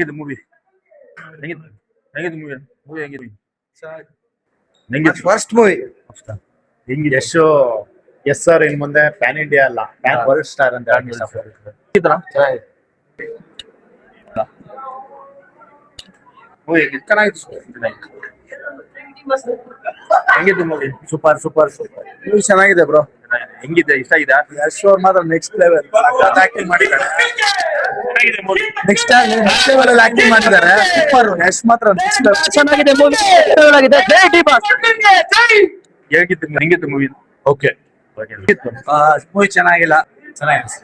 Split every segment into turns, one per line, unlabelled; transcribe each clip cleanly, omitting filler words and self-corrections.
ಹೆಂಗಿತ್ತು ಮೂವಿ? ಹೆಂಗಿತ್ತು? ಹೆಂಗಿತ್ತು ಮೂವಿ? ಮೂವಿ ಹೆಂಗಿತ್ತು? ಹೆಂಗಿತ್ತು?
ಫಸ್ಟ್ ಮೂವಿ
ಹೆಂಗಿದೆ?
ಯಶ್ ಎಸ್ ಸರ್ ಇನ್ ಮುಂದೆ ಪ್ಯಾನ್ ಇಂಡಿಯಾ ಅಲ್ಲ ಪ್ಯಾನ್ ವರ್ಲ್ಡ್ ಸ್ಟಾರ್ ಅಂತ
ಹೆಂಗಿತ್ತಣ್ಣ? ಮೂವಿ ಹೆಂಗಿತ್ತು? ಚೆನ್ನಾಗಿತ್ತು. ಹೆಂಗಿತ್ತು movie?
Super super super movie ಚೆನ್ನಾಗಿದೆ ಬ್ರೋ.
ಹೆಂಗಿದೆ? ಇಷ್ಟ ಆಗಿದೆ?
ಯಶ್ ಅವ್ರು ಮಾತ್ರ ನೆಕ್ಸ್ಟ್ ಲೆವೆಲ್ ಆಕ್ಟಿಂಗ್ ಮಾಡಿದ್ದಾರೆ.
ಚೆನ್ನಾಗಿದೆ ಮೂವಿ.
ನೆಕ್ಸ್ಟ್ ಲೆವೆಲ್ ಅಲ್ಲಿ ಆಕ್ಟಿಂಗ್ ಮಾಡಿದ್ದಾರೆ. ಸೂಪರ್ ಯಶ್ ಮಾತ್ರ ನೆಕ್ಸ್ಟ್ ಲೆವೆಲ್
ಚೆನ್ನಾಗಿದೆ ಮೂವಿ. ಜೈ ಡಿ ಬಾಸ್.
ಹೇಗಿತ್ತು? ಹೆಂಗಿತ್ತು ಮೂವಿ?
ಓಕೆ
ಹೆಂಗಿತ್ತು?
ಮೂವಿ ಚೆನ್ನಾಗಿಲ್ಲ ಚೆನ್ನಾಗಿದೆ.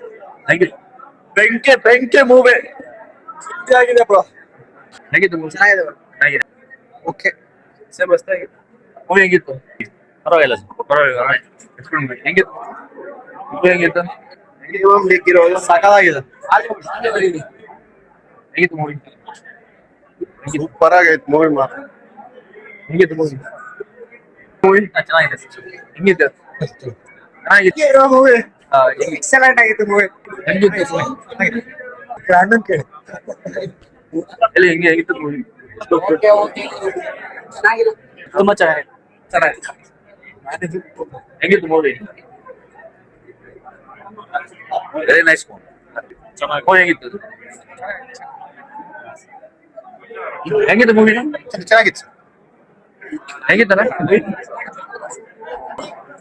ಹೆಂಗಿತ್ತು?
ಬೆಂಕಿ ಮೂವಿ ಆಗಿದೆ ಬ್ರೋ.
ಹೆಂಗಿತ್ತು ಮೂವಿ?
ಚೆನ್ನಾಗಿದೆ
ಚೆನ್ನಾಗಿದೆ.
ಓಕೆ
ಮೂವಿ ಹೆಂಗಿತ್ತು?
ಪರವಾಗಿಲ್ಲ
ಪರವಾಗಿಲ್ಲ. Explain ಮಾಡಿ. ಹೆಂಗಿತ್ತು ಮೂವಿ? ಹೆಂಗಿತ್ತು?
ಸಕಲಾಗಿದೆ.
ಹೆಂಗಿತ್ತು ಮೂವಿ?
ಸೂಪರ್ ಆಗೈತೆ ಮೂವಿ ಮಾತ್ರ.
ಹೆಂಗಿತ್ತು ಮೂವಿ? ಮೂವಿ
ಚೆನ್ನಾಗಿದೆ.
ಹೆಂಗಿತ್ತು? ಚೆನ್ನಾಗಿತ್ತು.
ಮೂವಿ ಎಕ್ಸಲೆಂಟ್ ಆಗಿತ್ತು ಮೂವಿ.
ಹೆಂಗಿತ್ತು?
ಅಣ್ಣನ್ ಕೇಳಿ
ಎಲ್ಲಿ ಹೆಂಗಿತ್ತು ಮೂವಿ?
ತುಂಬಾ ಚೆನ್ನಾಗಿದೆ.
ಹೆಂಗಿತ್ತು ಮೂವಿ? Very nice movie. ಹೆಂಗಿತ್ತು? ಹೆಂಗಿತ್ತು ಮೂವಿ?
ಚೆನ್ನಾಗಿತ್ತು
ಹೆಂಗಿತ್ತಣ್ಣ ಮೂವಿ?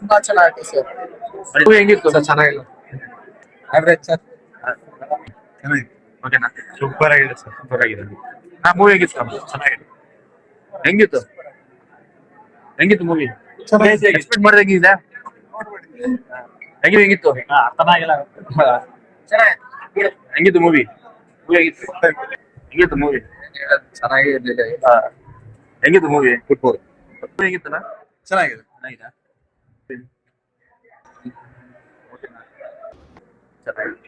ತುಂಬಾ ಚೆನ್ನಾಗಿದೆ ಸರ್.
ಮೂವಿ ಹೆಂಗಿತ್ತು?
ಚೆನ್ನಾಗಿಲ್ಲ ಆವ್ರೇಜ್ ಸರ್. ಚೆನ್ನಾಗಿದೆ.
ಓಕೆನಾ?
ಸೂಪರ್ ಆಗಿದೆ ಸರ್.
ಸೂಪರ್ ಆಗಿದೆ. ಮೂವಿ ಹೆಂಗಿತ್ತು? ಚೆನ್ನಾಗಿದೆ. ಹೆಂಗಿತ್ತು? ಹೆಂಗಿತ್ತು ಮೂವಿ? ಎಕ್ಸ್ಪೆಕ್ಟ್ ಮಾಡ್ದಂಗಿದೆ? ಹೆಂಗಿತ್ತು?
ಚೆನ್ನಾಗಿಲ್ಲ.
ಹೆಂಗಿತ್ತು ಮೂವಿ? ಮೂವಿ ಹೆಂಗಿತ್ತು? ಹೆಂಗಿತ್ತು ಮೂವಿ?
ಚೆನ್ನಾಗಿದೆ.
ಹೆಂಗಿತ್ತು ಮೂವಿ?
ಫುಟ್ಬಾಲ್
ಹೆಂಗಿತ್ತಣ್ಣ?
ಚೆನ್ನಾಗಿದೆ.
ಚೆನ್ನಾಗಿದೆ. ಚೆನ್ನಾಗಿದೆ.